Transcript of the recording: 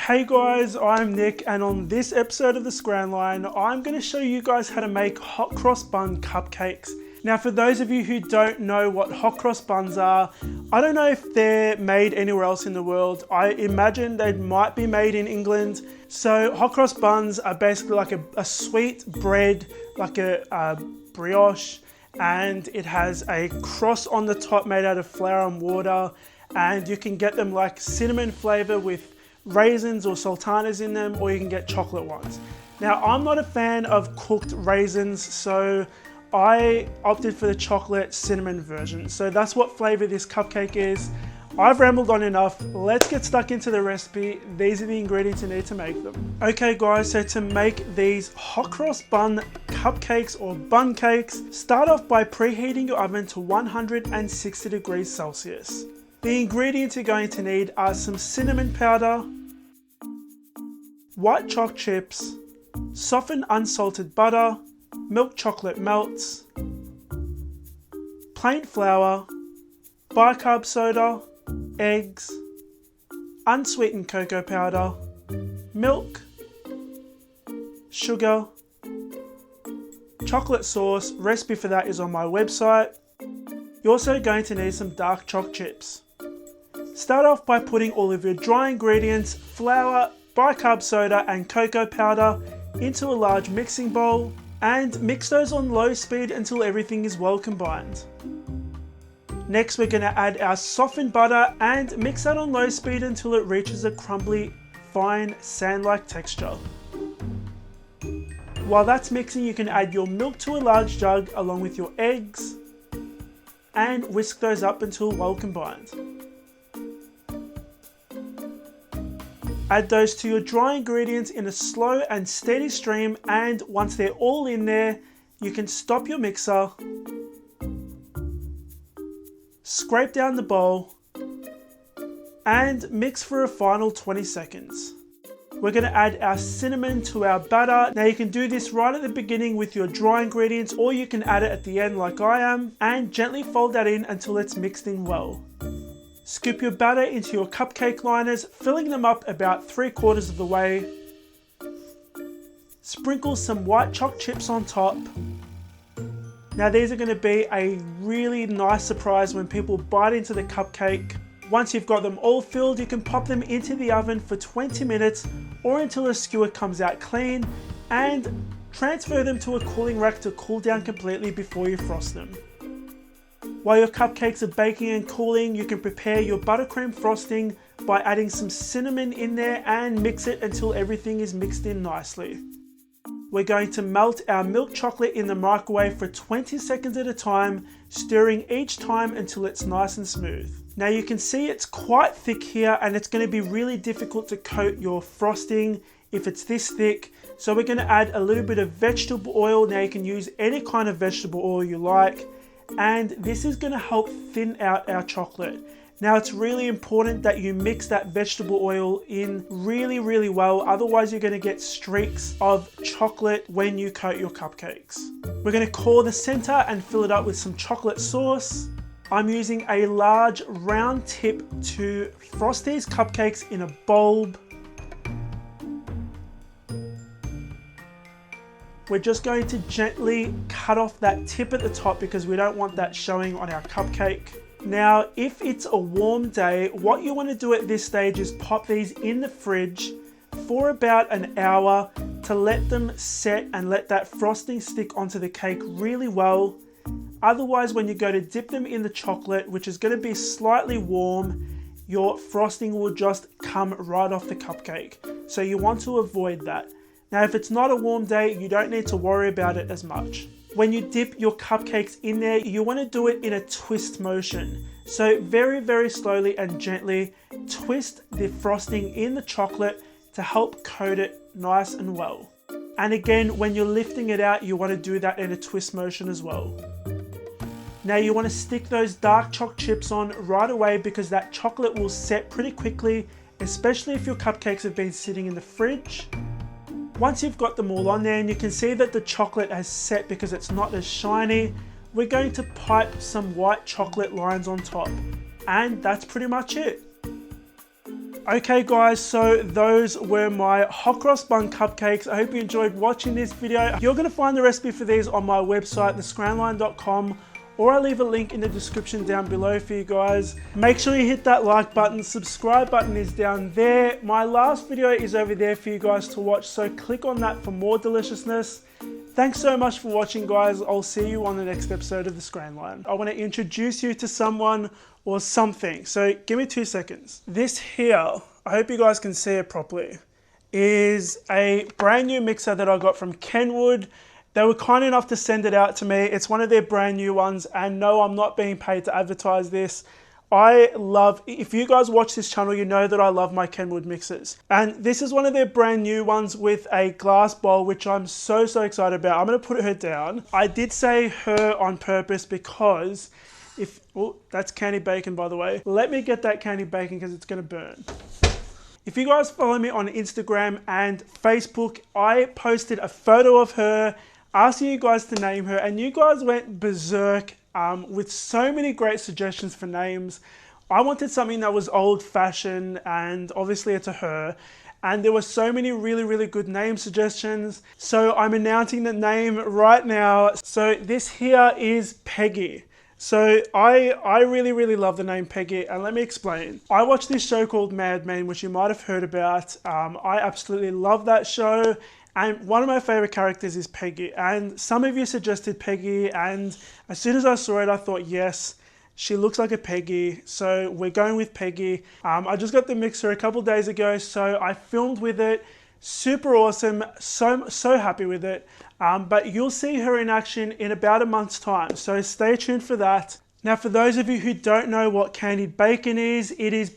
Hey guys, I'm Nick, and on this episode of the Scran Line, I'm going to show you guys how to make hot cross bun cupcakes. Now for those of you who don't know what hot cross buns are, I don't know if they're made anywhere else in the world. I imagine they might be made in England. So hot cross buns are basically like a sweet bread, like a brioche, and it has a cross on the top made out of flour and water, and you can get them like cinnamon flavor with raisins or sultanas in them, or you can get chocolate ones. Now I'm not a fan of cooked raisins, so I opted for the chocolate cinnamon version. So that's what flavor this cupcake is. I've rambled on enough. Let's get stuck into the recipe. These are the ingredients you need to make them. Okay guys, so to make these hot cross bun cupcakes or bun cakes, start off by preheating your oven to 160 degrees Celsius. The ingredients you're going to need are some cinnamon powder, white chocolate chips, softened unsalted butter, milk chocolate melts, plain flour, bicarb soda, eggs, unsweetened cocoa powder, milk, sugar, chocolate sauce. Recipe for that is on my website. You're also going to need some dark chocolate chips. Start off by putting all of your dry ingredients, flour, bicarb soda and cocoa powder into a large mixing bowl, and mix those on low speed until everything is well combined. Next, we're going to add our softened butter and mix that on low speed until it reaches a crumbly, fine, sand-like texture. While that's mixing, you can add your milk to a large jug along with your eggs and whisk those up until well combined. Add those to your dry ingredients in a slow and steady stream, and once they're all in there, you can stop your mixer, scrape down the bowl, and mix for a final 20 seconds. We're going to add our cinnamon to our batter. Now you can do this right at the beginning with your dry ingredients, or you can add it at the end like I am, and gently fold that in until it's mixed in well. Scoop your batter into your cupcake liners, filling them up about 3/4 of the way. Sprinkle some white chocolate chips on top. Now these are going to be a really nice surprise when people bite into the cupcake. Once you've got them all filled, you can pop them into the oven for 20 minutes or until the skewer comes out clean, and transfer them to a cooling rack to cool down completely before you frost them. While your cupcakes are baking and cooling, you can prepare your buttercream frosting by adding some cinnamon in there and mix it until everything is mixed in nicely. We're going to melt our milk chocolate in the microwave for 20 seconds at a time, stirring each time until it's nice and smooth. Now you can see it's quite thick here, and it's going to be really difficult to coat your frosting if it's this thick. So we're going to add a little bit of vegetable oil. Now you can use any kind of vegetable oil you like, and this is going to help thin out our chocolate. Now it's really important that you mix that vegetable oil in really well, otherwise you're going to get streaks of chocolate when you coat your cupcakes. We're going to core the center and fill it up with some chocolate sauce. I'm using a large round tip to frost these cupcakes in a bulb. We're just going to gently cut off that tip at the top because we don't want that showing on our cupcake. Now, if it's a warm day, what you want to do at this stage is pop these in the fridge for about an hour to let them set and let that frosting stick onto the cake really well. Otherwise, when you go to dip them in the chocolate, which is going to be slightly warm, your frosting will just come right off the cupcake. So you want to avoid that. Now, if it's not a warm day, you don't need to worry about it as much. When you dip your cupcakes in there, you want to do it in a twist motion. So very slowly and gently twist the frosting in the chocolate to help coat it nice and well. And again, when you're lifting it out, you want to do that in a twist motion as well. Now you want to stick those dark chocolate chips on right away because that chocolate will set pretty quickly, especially if your cupcakes have been sitting in the fridge. Once you've got them all on there and you can see that the chocolate has set because it's not as shiny, we're going to pipe some white chocolate lines on top. And that's pretty much it. Okay guys, so those were my hot cross bun cupcakes. I hope you enjoyed watching this video. You're going to find the recipe for these on my website, thescranline.com, or I'll leave a link in the description down below for you guys. Make sure you hit that like button, subscribe button is down there. My last video is over there for you guys to watch, so click on that for more deliciousness. Thanks so much for watching guys. I'll see you on the next episode of the Scran Line. I want to introduce you to someone or something, so give me 2 seconds. This here, I hope you guys can see it properly, is a brand new mixer that I got from Kenwood. They were kind enough to send it out to me. It's one of their brand new ones, and no, I'm not being paid to advertise this. If you guys watch this channel, you know that I love my Kenwood mixers. And this is one of their brand new ones with a glass bowl, which I'm so excited about. I'm gonna put her down. I did say her on purpose because oh, that's candy bacon, by the way. Let me get that candy bacon because it's gonna burn. If you guys follow me on Instagram and Facebook, I posted a photo of her, asking you guys to name her, and you guys went berserk with so many great suggestions for names. I wanted something that was old-fashioned, and obviously it's a her, and there were so many really good name suggestions, so I'm announcing the name right now. So this here is Peggy. So I really love the name Peggy, and let me explain. I watched this show called Mad Men, which you might have heard about. I absolutely love that show, and one of my favorite characters is Peggy, and some of you suggested Peggy, and as soon as I saw it, I thought, yes, she looks like a Peggy, so we're going with Peggy. I just got the mixer a couple days ago, so I filmed with it. Super awesome, so happy with it. But you'll see her in action in about a month's time, so stay tuned for that. Now, for those of you who don't know what candied bacon is, it is